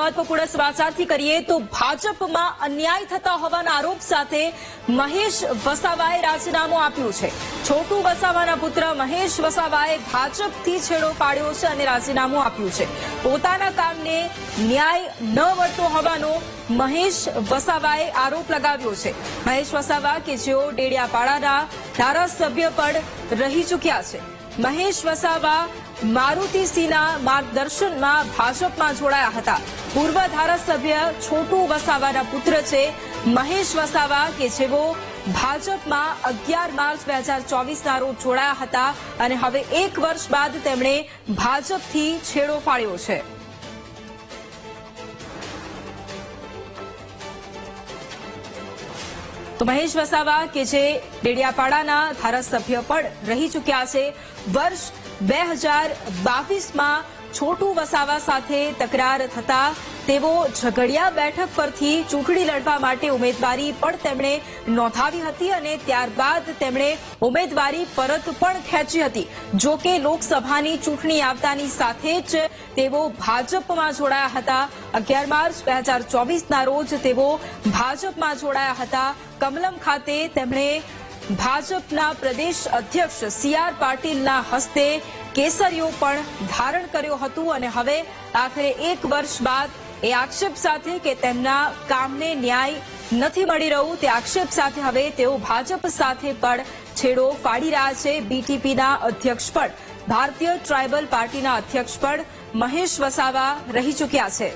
મહત્વપૂર્ણ સમાચારથી કરીએ તો ભાજપમાં અન્યાય થતા હોવાના આરોપ સાથે મહેશ વસાવાએ રાજીનામું આપ્યું છે। છોટુ વસાવાના પુત્ર મહેશ વસાવાએ ભાજપથી છેડો પાડ્યો છે અને રાજીનામું આપ્યું છે। પોતાના કામને ન્યાય ન મળતો હોવાનો મહેશ વસાવાએ આરોપ લગાવ્યો છે। મહેશ વસાવા કે જેઓ ડેડિયાપાડાના ધારાસભ્ય પણ રહી ચૂક્યા છે। મહેશ વસાવા મારુતિસિંહના માર્ગદર્શનમાં ભાજપમાં જોડાયા હતા। પૂર્વ ધારાસભ્ય છોટુ વસાવાના પુત્ર છે મહેશ વસાવા કે જેઓ ભાજપમાં 11 માર્ચ 2024ના રોજ જોડાયા હતા અને હવે 1 વર્ષ બાદ તેમણે ભાજપથી છેડો ફાડ્યો છે। તો મહેશ વસાવા કે જે ડેડિયાપાડાના ધારાસભ્ય પણ રહી ચૂક્યા છે। વર્ષ 2022માં છોટુ વસાવા સાથે તકરાર થતા તેઓ ઝઘડિયા બેઠક પરથી ચૂંટણી લડવા માટે ઉમેદવારી પણ તેમણે નોંધાવી હતી અને ત્યારબાદ તેમણે ઉમેદવારી પરત પણ ખેંચી હતી। જો કે લોકસભાની ચૂંટણી આવતાની સાથે જ તેઓ ભાજપમાં જોડાયા હતા। 11 માર્ચ 2024ના રોજ તેઓ ભાજપમાં જોડાયા હતા। કમલમ ખાતે તેમણે ભાજપના પ્રદેશ અધ્યક્ષ CR પાટીલના હસ્તે કેસરીઓ પણ ધારણ કર્યો હતું અને હવે આખરે 1 વર્ષ બાદ એ આક્ષેપ સાથે કે તેમના કામને ન્યાય નથી મળી રહ્યું તે આક્ષેપ સાથે હવે તેઓ ભાજપ સાથે પણ છેડો ફાડી રહ્યા છે। BTPના અધ્યક્ષ પણ ભારતીય ટ્રાઇબલ પાર્ટીના અધ્યક્ષ પણ મહેશ વસાવા રહી ચૂક્યા છે।